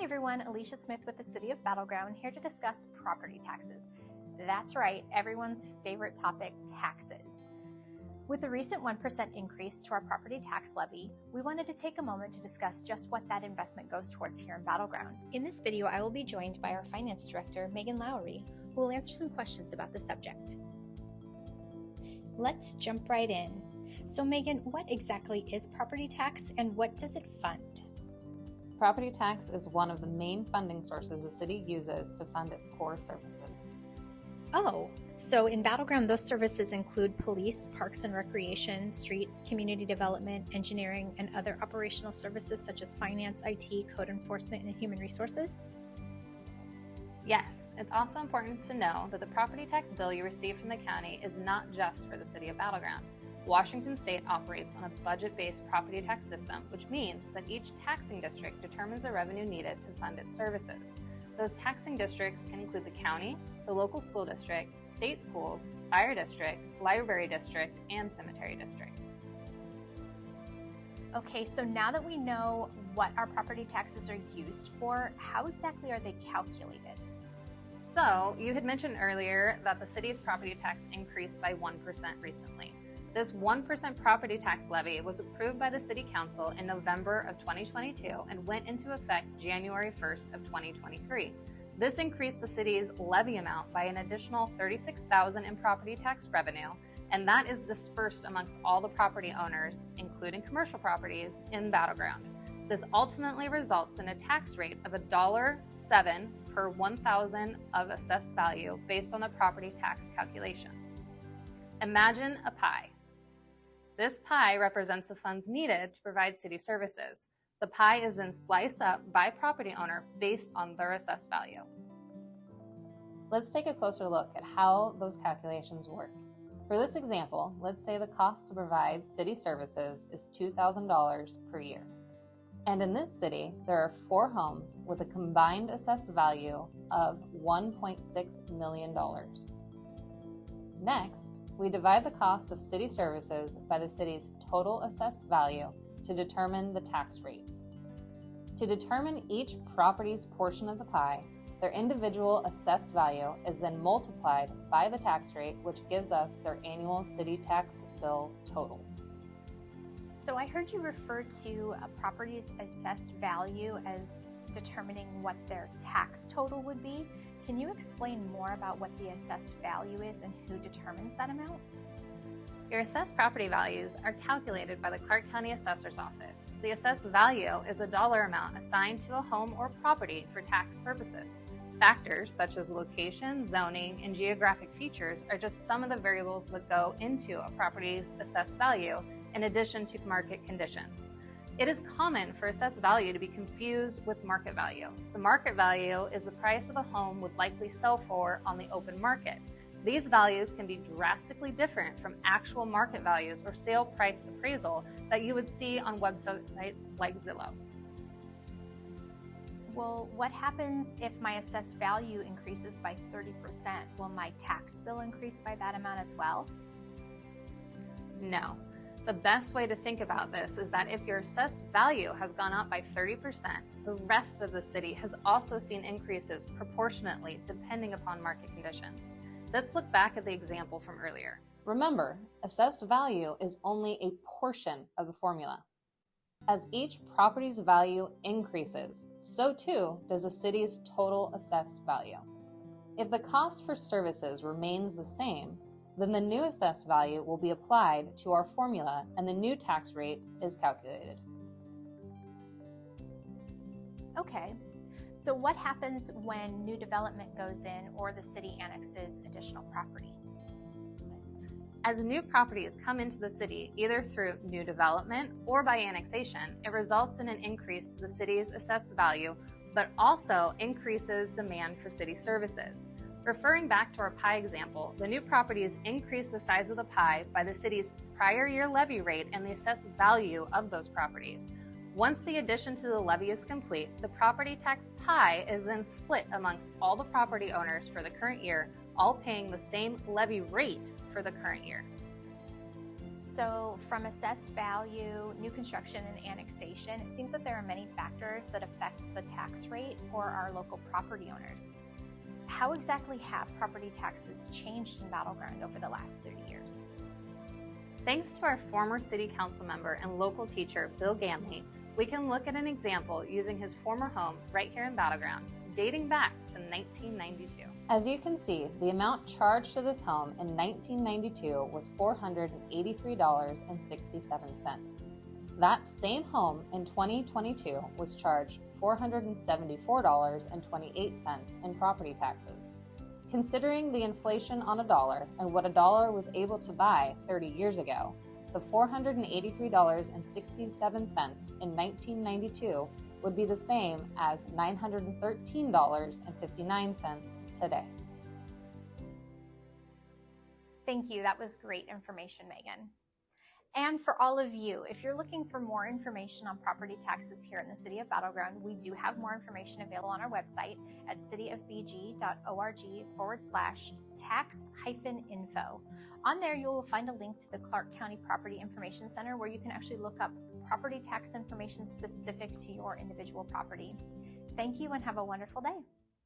Hi everyone, Alicia Smith with the City of Battle Ground here to discuss property taxes. That's right, everyone's favorite topic, taxes. With the recent 1% increase to our property tax levy, we wanted to take a moment to discuss just what that investment goes towards here in Battle Ground. In this video, I will be joined by our Finance Director, Megan Lowry, who will answer some questions about the subject. Let's jump right in. So Megan, what exactly is property tax and what does it fund? Property tax is one of the main funding sources the city uses to fund its core services. Oh, so in Battle Ground, those services include police, parks and recreation, streets, community development, engineering, and other operational services such as finance, IT, code enforcement, and human resources? Yes, it's also important to know that the property tax bill you receive from the county is not just for the city of Battle Ground. Washington State operates on a budget-based property tax system, which means that each taxing district determines the revenue needed to fund its services. Those taxing districts can include the county, the local school district, state schools, fire district, library district, and cemetery district. Okay, so now that we know what our property taxes are used for, how exactly are they calculated? So, you had mentioned earlier that the city's property tax increased by 1% recently. This 1% property tax levy was approved by the City Council in November of 2022 and went into effect January 1st of 2023. This increased the city's levy amount by an additional $36,000 in property tax revenue, and that is dispersed amongst all the property owners, including commercial properties, in Battle Ground. This ultimately results in a tax rate of $1.07 per 1,000 of assessed value based on the property tax calculation. Imagine a pie. This pie represents the funds needed to provide city services. The pie is then sliced up by property owner based on their assessed value. Let's take a closer look at how those calculations work. For this example, let's say the cost to provide city services is $2,000 per year. And in this city, there are 4 homes with a combined assessed value of $1.6 million. Next, we divide the cost of city services by the city's total assessed value to determine the tax rate. To determine each property's portion of the pie, their individual assessed value is then multiplied by the tax rate, which gives us their annual city tax bill total. So I heard you refer to a property's assessed value as determining what their tax total would be. Can you explain more about what the assessed value is and who determines that amount? Your assessed property values are calculated by the Clark County Assessor's Office. The assessed value is a dollar amount assigned to a home or property for tax purposes. Factors such as location, zoning, and geographic features are just some of the variables that go into a property's assessed value in addition to market conditions. It is common for assessed value to be confused with market value. The market value is the price of a home would likely sell for on the open market. These values can be drastically different from actual market values or sale price appraisal that you would see on websites like Zillow. Well, what happens if my assessed value increases by 30%? Will my tax bill increase by that amount as well? No. The best way to think about this is that if your assessed value has gone up by 30%, the rest of the city has also seen increases proportionately depending upon market conditions. Let's look back at the example from earlier. Remember, assessed value is only a portion of the formula. As each property's value increases, so too does the city's total assessed value. If the cost for services remains the same, then the new assessed value will be applied to our formula and the new tax rate is calculated. Okay, so what happens when new development goes in or the city annexes additional property? As new properties come into the city, either through new development or by annexation, it results in an increase to the city's assessed value, but also increases demand for city services. Referring back to our pie example, the new properties increase the size of the pie by the city's prior year levy rate and the assessed value of those properties. Once the addition to the levy is complete, the property tax pie is then split amongst all the property owners for the current year, all paying the same levy rate for the current year. So from assessed value, new construction, and annexation, it seems that there are many factors that affect the tax rate for our local property owners. How exactly have property taxes changed in Battle Ground over the last 30 years? Thanks to our former city council member and local teacher, Bill Ganley, we can look at an example using his former home right here in Battle Ground, dating back to 1992. As you can see, the amount charged to this home in 1992 was $483.67. That same home in 2022 was charged $474.28 in property taxes. Considering the inflation on a dollar and what a dollar was able to buy 30 years ago, the $483.67 in 1992 would be the same as $913.59 today. Thank you. That was great information, Megan. And for all of you, if you're looking for more information on property taxes here in the City of Battle Ground, we do have more information available on our website at cityofbg.org/tax-info. On there, you will find a link to the Clark County Property Information Center where you can actually look up property tax information specific to your individual property. Thank you and have a wonderful day.